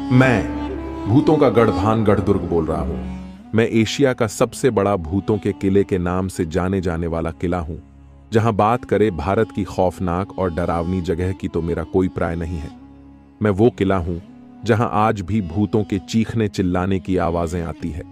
मैं भूतों का गढ़ भानगढ़ दुर्ग बोल रहा हूं। मैं एशिया का सबसे बड़ा भूतों के किले के नाम से जाने जाने वाला किला हूं। जहां बात करे भारत की खौफनाक और डरावनी जगह की तो मेरा कोई प्राय नहीं है। मैं वो किला हूं जहां आज भी भूतों के चीखने चिल्लाने की आवाजें आती है।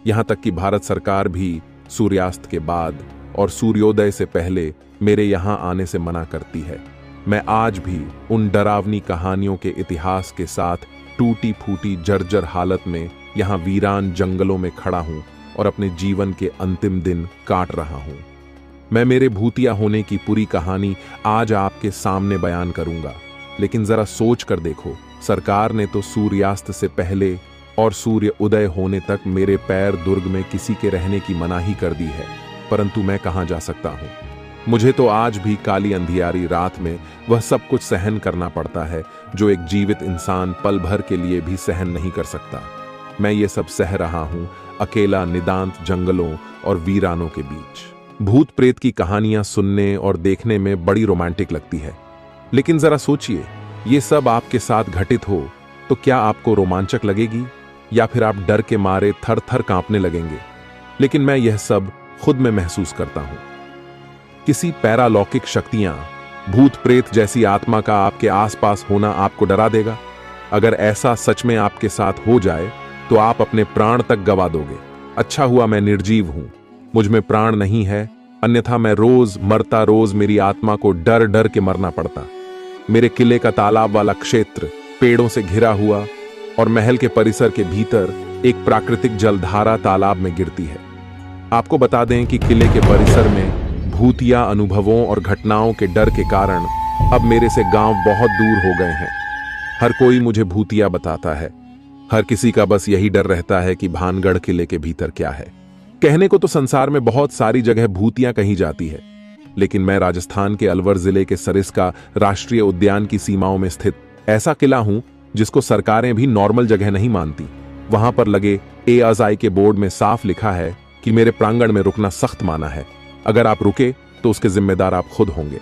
यहां तक कि भारत सरकार भी सूर्यास्त के बाद और सूर्योदय से पहले मेरे यहां आने से मना करती है। मैं आज भी उन डरावनी कहानियों के इतिहास के साथ टूटी फूटी जर्जर हालत में यहां वीरान जंगलों में खड़ा हूं और अपने जीवन के अंतिम दिन काट रहा हूं। मैं मेरे भूतिया होने की पूरी कहानी आज आपके सामने बयान करूंगा, लेकिन जरा सोच कर देखो, सरकार ने तो सूर्यास्त से पहले और सूर्य उदय होने तक मेरे पैर दुर्ग में किसी के रहने की मनाही कर दी है, परंतु मैं कहां जा सकता हूं। मुझे तो आज भी काली अंधियारी रात में वह सब कुछ सहन करना पड़ता है जो एक जीवित इंसान पल भर के लिए भी सहन नहीं कर सकता। मैं ये सब सह रहा हूं अकेला निदांत जंगलों और वीरानों के बीच। भूत प्रेत की कहानियां सुनने और देखने में बड़ी रोमांटिक लगती है, लेकिन जरा सोचिए, ये सब आपके साथ घटित हो तो क्या आपको रोमांचक लगेगी या फिर आप डर के मारे थर थर कांपने लगेंगे। लेकिन मैं यह सब खुद में महसूस करता हूं। किसी पैरालौकिक शक्तियां, भूत प्रेत जैसी आत्मा का आपके आसपास होना आपको डरा देगा? अगर ऐसा सच में आपके साथ हो जाए तो आप अपने प्राण तक गवा दोगे। अच्छा हुआ मैं निर्जीव हूं, मुझ में प्राण नहीं है, अन्यथा मैं रोज मरता रोज मेरी आत्मा को डर डर के मरना पड़ता। मेरे किले का तालाब वाला क्षेत्र पेड़ों से घिरा हुआ और महल के परिसर के भीतर एक प्राकृतिक जलधारा तालाब में गिरती है। आपको बता दें कि किले के परिसर में भूतिया अनुभवों और घटनाओं के डर के कारण अब मेरे से गांव बहुत दूर हो गए हैं। हर कोई मुझे भूतिया बताता है। हर किसी का बस यही डर रहता है कि भानगढ़ किले के भीतर क्या है। कहने को तो संसार में बहुत सारी जगह भूतियां कही जाती है, लेकिन मैं राजस्थान के अलवर जिले के सरिस्का राष्ट्रीय उद्यान की सीमाओं में स्थित ऐसा किला हूं जिसको सरकारें भी नॉर्मल जगह नहीं मानती। वहां पर लगे ASI के बोर्ड में साफ लिखा है कि मेरे प्रांगण में रुकना सख्त माना है। अगर आप रुके तो उसके जिम्मेदार आप खुद होंगे।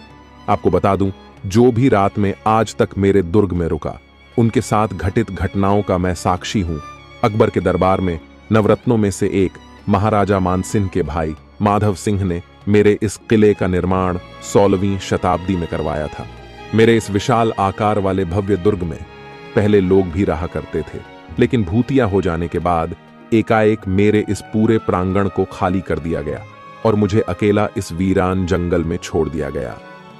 आपको बता दूं, जो भी रात में आज तक मेरे दुर्ग में रुका, उनके साथ घटित घटनाओं का मैं साक्षी हूं। अकबर के दरबार में नवरत्नों में से एक महाराजा मानसिंह के भाई माधव सिंह ने मेरे इस किले का निर्माण 16वीं शताब्दी में करवाया था। मेरे इस विशाल आकार वाले भव्य दुर्ग में पहले लोग भी रहा करते थे, लेकिन भूतिया हो जाने के बाद एकाएक मेरे इस पूरे प्रांगण को खाली कर दिया गया और मुझे अकेला इस वीरान जंगल में छोड़ दिया गया।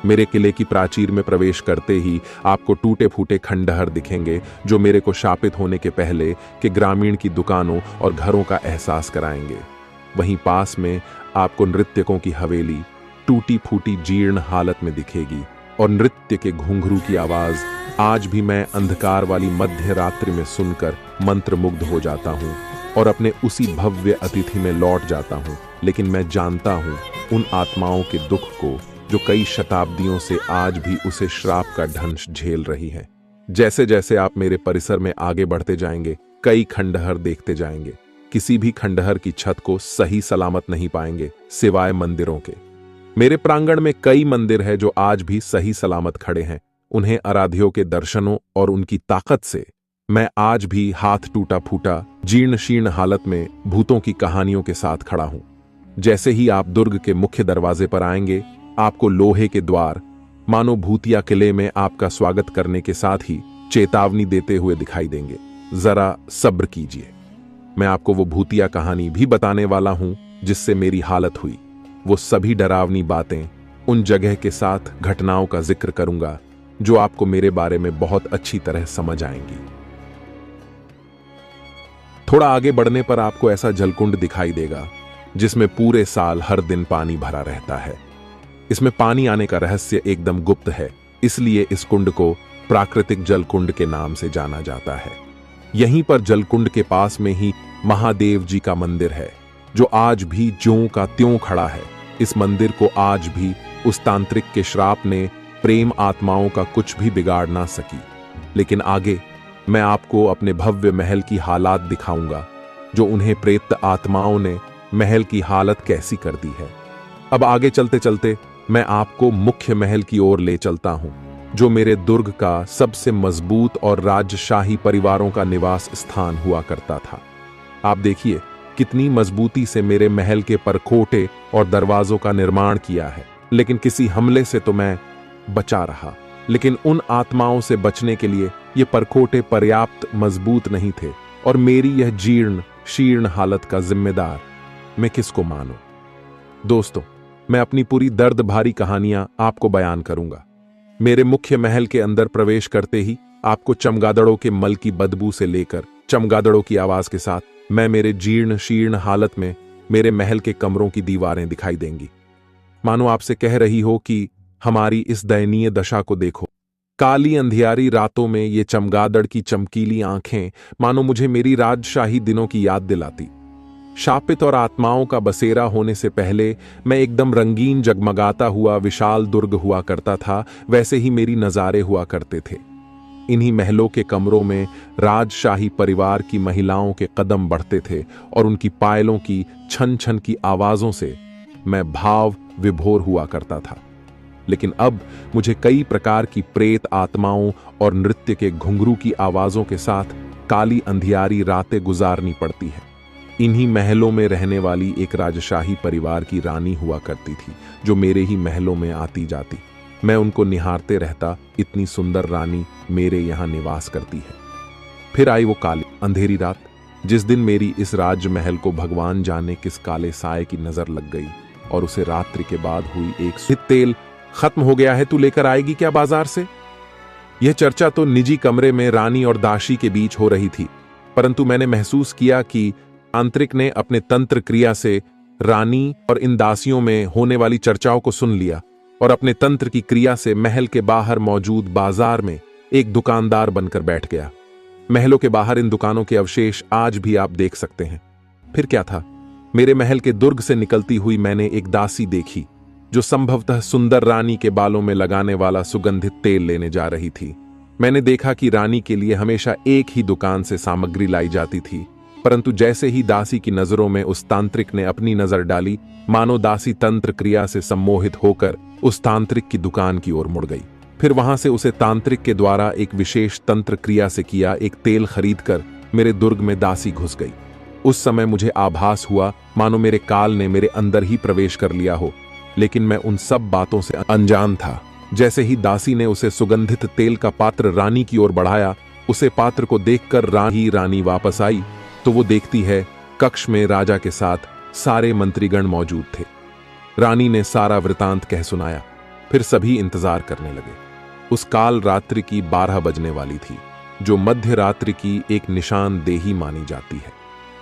मेरे किले की प्राचीर में प्रवेश करते ही आपको टूटे फूटे खंडहर दिखेंगे जो मेरे को शापित होने के पहले के ग्रामीण की दुकानों और घरों का एहसास कराएंगे। वहीं पास में आपको नृत्यकों की हवेली टूटी फूटी जीर्ण हालत में दिखेगी और नृत्य के घुंघरू की आवाज आज भी मैं अंधकार वाली मध्य रात्रि में सुनकर मंत्रमुग्ध हो जाता हूं और अपने उसी भव्य अतिथि में लौट जाता हूं। लेकिन मैं जानता हूं उन आत्माओं के दुख को जो कई शताब्दियों से आज भी उसे श्राप का ढंश झेल रही है। जैसे जैसे आप मेरे परिसर में आगे बढ़ते जाएंगे, कई खंडहर देखते जाएंगे। किसी भी खंडहर की छत को सही सलामत नहीं पाएंगे सिवाय मंदिरों के। मेरे प्रांगण में कई मंदिर है जो आज भी सही सलामत खड़े हैं। उन्हें आराध्यों के दर्शनों और उनकी ताकत से मैं आज भी हाथ टूटा फूटा जीर्ण शीर्ण हालत में भूतों की कहानियों के साथ खड़ा हूं। जैसे ही आप दुर्ग के मुख्य दरवाजे पर आएंगे, आपको लोहे के द्वार मानो भूतिया किले में आपका स्वागत करने के साथ ही चेतावनी देते हुए दिखाई देंगे। जरा सब्र कीजिए, मैं आपको वो भूतिया कहानी भी बताने वाला हूं जिससे मेरी हालत हुई। वो सभी डरावनी बातें, उन जगह के साथ घटनाओं का जिक्र करूंगा जो आपको मेरे बारे में बहुत अच्छी तरह समझ आएंगी। थोड़ा आगे बढ़ने पर आपको ऐसा जलकुंड दिखाई देगा जिसमें पूरे साल हर दिन पानी भरा रहता है। इसमें पानी आने का रहस्य एकदम गुप्त है, इसलिए इस कुंड को प्राकृतिक जलकुंड के नाम से जाना जाता है। यहीं पर जलकुंड के पास में ही महादेव जी का मंदिर है जो आज भी ज्यों का त्यों खड़ा है। इस मंदिर को आज भी उस तांत्रिक के श्राप ने प्रेम आत्माओं का कुछ भी बिगाड़ ना सकी। लेकिन आगे मैं आपको अपने भव्य महल की हालात दिखाऊंगा जो उन्हें प्रेत आत्माओं ने महल की हालत कैसी कर दी है। अब आगे चलते चलते मैं आपको मुख्य महल की ओर ले चलता हूं जो मेरे दुर्ग का सबसे मजबूत और राजशाही परिवारों का निवास स्थान हुआ करता था। आप देखिए कितनी मजबूती से मेरे महल के परखोटे और दरवाजों का निर्माण किया है, लेकिन किसी हमले से तो मैं बचा रहा। लेकिन उन आत्माओं से बचने के लिए ये परखोटे पर्याप्त मजबूत नहीं थे, और मेरी यह जीर्ण शीर्ण हालत का जिम्मेदार मैं किसको मानूं? दोस्तों, मैं अपनी पूरी दर्द भारी कहानियां आपको बयान करूंगा। मेरे मुख्य महल के अंदर प्रवेश करते ही आपको चमगादड़ों के मल की बदबू से लेकर चमगादड़ों की आवाज के साथ मैं मेरे जीर्ण शीर्ण हालत में मेरे महल के कमरों की दीवारें दिखाई देंगी। मानो आपसे कह रही हो कि हमारी इस दयनीय दशा को देखो। काली अंधियारी रातों में ये चमगादड़ की चमकीली आंखें मानो मुझे मेरी राजशाही दिनों की याद दिलाती। शापित और आत्माओं का बसेरा होने से पहले मैं एकदम रंगीन जगमगाता हुआ विशाल दुर्ग हुआ करता था, वैसे ही मेरी नजारे हुआ करते थे। इन्हीं महलों के कमरों में राजशाही परिवार की महिलाओं के कदम बढ़ते थे और उनकी पायलों की छन छन की आवाजों से मैं भाव विभोर हुआ करता था। लेकिन अब मुझे कई प्रकार की प्रेत आत्माओं और नृत्य के घुंघरू की आवाजों के साथ काली अंधियारी रातें गुजारनी पड़ती है। इन्हीं महलों में रहने वाली एक राजशाही परिवार की रानी हुआ करती थी, जो मेरे ही महलों में आती जाती। मैं उनको निहारते रहता, इतनी सुंदर रानी मेरे यहाँ निवास करती है। फिर आई वो काली अंधेरी रात, जिस दिन मेरी इस राजमहल को भगवान जाने किस काले साए की नजर लग गई, और उसे रात्रि के बाद हुई एक तेल खत्म हो गया है, तू लेकर आएगी क्या बाजार से? यह चर्चा तो निजी कमरे में रानी और दासी के बीच हो रही थी, परंतु मैंने महसूस किया कि तांत्रिक ने अपने तंत्र क्रिया से रानी और इन दासियों में होने वाली चर्चाओं को सुन लिया और अपने तंत्र की क्रिया से महल के बाहर मौजूद बाजार में एक दुकानदार बनकर बैठ गया। महलों के बाहर इन दुकानों के अवशेष आज भी आप देख सकते हैं। फिर क्या था, मेरे महल के दुर्ग से निकलती हुई मैंने एक दासी देखी, जो संभवतः सुंदर रानी के बालों में लगाने वाला सुगंधित तेल लेने जा रही थी। मैंने देखा कि रानी के लिए हमेशा एक ही दुकान से सामग्री लाई जाती थी, परंतु जैसे ही दासी की नजरों में उस तांत्रिक ने अपनी नजर डाली, मानो दासी तंत्र क्रिया से सम्मोहित होकर उस तांत्रिक की दुकान की ओर मुड़ गई। फिर वहां से उसे तांत्रिक के द्वारा एक विशेष तंत्र क्रिया से किया एक तेल खरीदकर मेरे दुर्ग में दासी घुस गई। उस समय मुझे आभास हुआ मानो मेरे काल ने मेरे अंदर ही प्रवेश कर लिया हो, लेकिन मैं उन सब बातों से अनजान था। जैसे ही दासी ने उसे सुगंधित तेल का पात्र रानी की ओर बढ़ाया, उसे पात्र को देखकर रानी वापस आई तो वो देखती है कक्ष में राजा के साथ सारे मंत्रीगण मौजूद थे। रानी ने सारा वृतांत कह सुनाया। फिर सभी इंतजार करने लगे। उस काल रात्रि की 12 बजने वाली थी, जो मध्य रात्रि की एक निशानदेही मानी जाती है।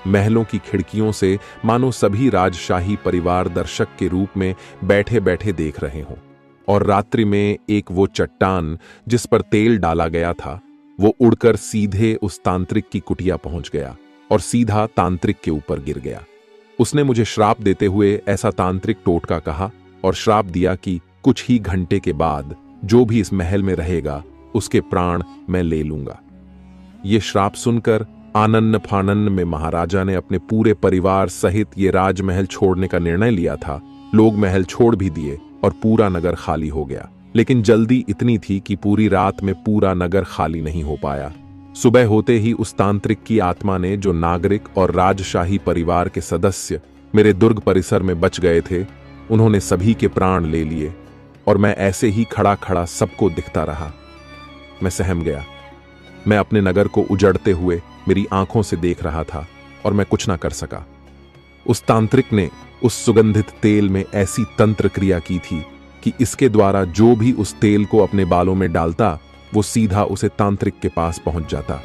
महलों की खिड़कियों से मानो सभी राजशाही परिवार दर्शक के रूप में बैठे बैठे देख रहे हों, और रात्रि में एक वो चट्टान जिस पर तेल डाला गया था, वो उड़कर सीधे उस तांत्रिक की कुटिया पहुंच गया और सीधा तांत्रिक के ऊपर गिर गया। उसने मुझे श्राप देते हुए ऐसा तांत्रिक टोटका कहा और श्राप दिया कि कुछ ही घंटे के बाद जो भी इस महल में रहेगा उसके प्राण मैं ले लूंगा। ये श्राप सुनकर आनन्न फानन्न में महाराजा ने अपने पूरे परिवार सहित ये राजमहल छोड़ने का निर्णय लिया था। लोग महल छोड़ भी दिए और पूरा नगर खाली हो गया, लेकिन जल्दी इतनी थी कि पूरी रात में पूरा नगर खाली नहीं हो पाया। सुबह होते ही उस तांत्रिक की आत्मा ने, जो नागरिक और राजशाही परिवार के सदस्य मेरे दुर्ग परिसर में बच गए थे, उन्होंने सभी के प्राण ले लिए और मैं ऐसे ही खड़ा खड़ा सबको दिखता रहा। मैं सहम गया। मैं अपने नगर को उजड़ते हुए मेरी आंखों से देख रहा था और मैं कुछ ना कर सका। उस तांत्रिक ने उस सुगंधित तेल में ऐसी तंत्र क्रिया की थी कि इसके द्वारा जो भी उस तेल को अपने बालों में डालता, वो सीधा उसे तांत्रिक के पास पहुंच जाता।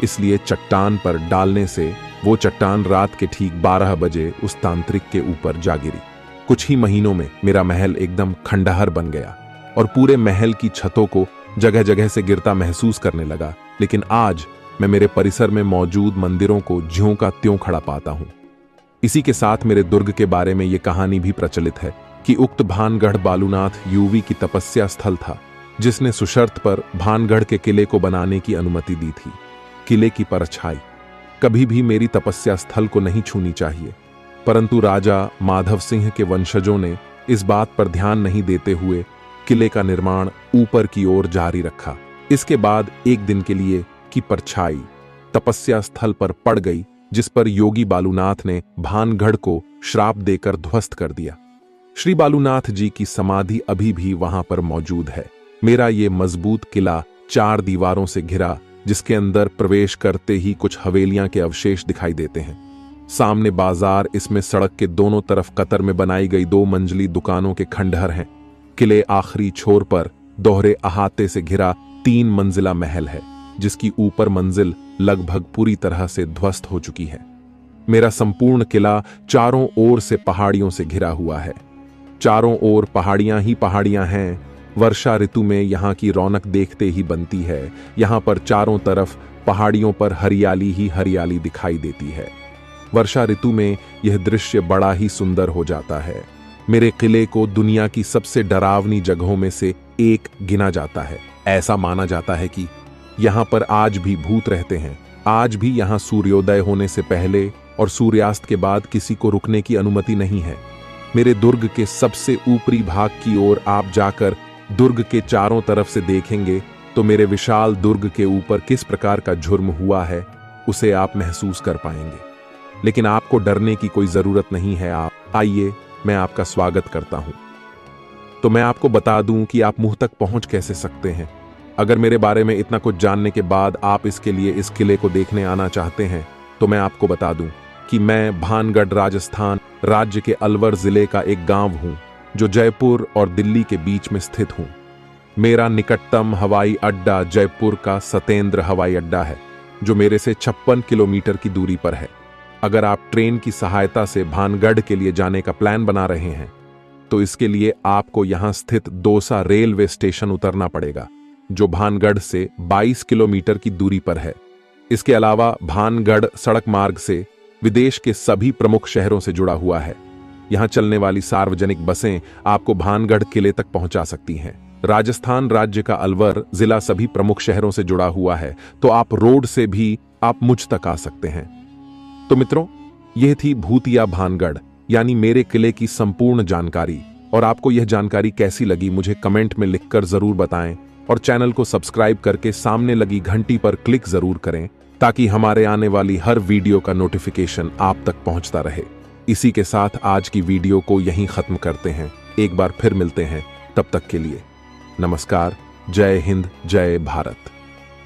इसलिए चट्टान पर डालने से वो चट्टान रात के ठीक 12 बजे उस तांत्रिक के ऊपर जा गिरी। कुछ ही महीनों में मेरा महल एकदम खंडहर बन गया और पूरे महल की छतों को जगह जगह से गिरता महसूस करने लगा। लेकिन आज मैं मेरे परिसर में मौजूद मंदिरों को ज्यों का त्यों खड़ा पाता हूं। इसी के साथ मेरे दुर्ग के बारे में यह कहानी भी प्रचलित है कि उक्त भानगढ़ बालूनाथ यूवी की तपस्या स्थल था, जिसने सुशर्त पर भानगढ़ के किले को बनाने की अनुमति दी थी। किले की परछाई कभी भी मेरी तपस्या स्थल को नहीं छूनी चाहिए, परंतु राजा माधव सिंह के वंशजों ने इस बात पर ध्यान नहीं देते हुए किले का निर्माण ऊपर की ओर जारी रखा। इसके बाद एक दिन के लिए की परछाई तपस्या स्थल पर पड़ गई, जिस पर योगी बालूनाथ ने भानगढ़ को श्राप देकर ध्वस्त कर दिया। श्री बालूनाथ जी की समाधि अभी भी वहां पर मौजूद है। मेरा ये मजबूत किला 4 दीवारों से घिरा, जिसके अंदर प्रवेश करते ही कुछ हवेलियां के अवशेष दिखाई देते हैं। सामने बाजार, इसमें सड़क के दोनों तरफ कतर में बनाई गई 2 मंजिली दुकानों के खंडहर हैं। किले आखिरी छोर पर दोहरे अहाते से घिरा 3 मंजिला महल है, जिसकी ऊपर मंजिल लगभग पूरी तरह से ध्वस्त हो चुकी है। मेरा संपूर्ण किला चारों ओर से पहाड़ियों से घिरा हुआ है। चारों ओर पहाड़ियां ही पहाड़ियां हैं। वर्षा ऋतु में यहाँ की रौनक देखते ही बनती है। यहाँ पर चारों तरफ पहाड़ियों पर हरियाली ही हरियाली दिखाई देती है। वर्षा ऋतु में यह दृश्य बड़ा ही सुंदर हो जाता है। मेरे किले को दुनिया की सबसे डरावनी जगहों में से एक गिना जाता है। ऐसा माना जाता है कि यहाँ पर आज भी भूत रहते हैं। आज भी यहाँ सूर्योदय होने से पहले और सूर्यास्त के बाद किसी को रुकने की अनुमति नहीं है। मेरे दुर्ग के सबसे ऊपरी भाग की ओर आप जाकर दुर्ग के चारों तरफ से देखेंगे तो मेरे विशाल दुर्ग के ऊपर किस प्रकार का जुर्म हुआ है उसे आप महसूस कर पाएंगे। लेकिन आपको डरने की कोई जरूरत नहीं है। आप आइए, मैं आपका स्वागत करता हूं। तो मैं आपको बता दूं कि आप मुंह तक पहुंच कैसे सकते हैं। अगर मेरे बारे में इतना कुछ जानने के बाद आप इसके लिए इस किले को देखने आना चाहते हैं तो मैं आपको बता दूं कि मैं भानगढ़ राजस्थान राज्य के अलवर जिले का एक गांव हूं, जो जयपुर और दिल्ली के बीच में स्थित हूं। मेरा निकटतम हवाई अड्डा जयपुर का सतेंद्र हवाई अड्डा है, जो मेरे से 56 किलोमीटर की दूरी पर है। अगर आप ट्रेन की सहायता से भानगढ़ के लिए जाने का प्लान बना रहे हैं तो इसके लिए आपको यहां स्थित दौसा रेलवे स्टेशन उतरना पड़ेगा, जो भानगढ़ से 22 किलोमीटर की दूरी पर है। इसके अलावा भानगढ़ सड़क मार्ग से विदेश के सभी प्रमुख शहरों से जुड़ा हुआ है। यहां चलने वाली सार्वजनिक बसें आपको भानगढ़ किले तक पहुंचा सकती हैं। राजस्थान राज्य का अलवर जिला सभी प्रमुख शहरों से जुड़ा हुआ है, तो आप रोड से भी आप मुझ तक आ सकते हैं। तो मित्रों, यह थी भूतिया भानगढ़ यानी मेरे किले की संपूर्ण जानकारी। और आपको यह जानकारी कैसी लगी मुझे कमेंट में लिखकर जरूर बताएं, और चैनल को सब्सक्राइब करके सामने लगी घंटी पर क्लिक जरूर करें, ताकि हमारे आने वाली हर वीडियो का नोटिफिकेशन आप तक पहुंचता रहे। इसी के साथ आज की वीडियो को यहीं खत्म करते हैं। एक बार फिर मिलते हैं, तब तक के लिए नमस्कार। जय हिंद, जय भारत।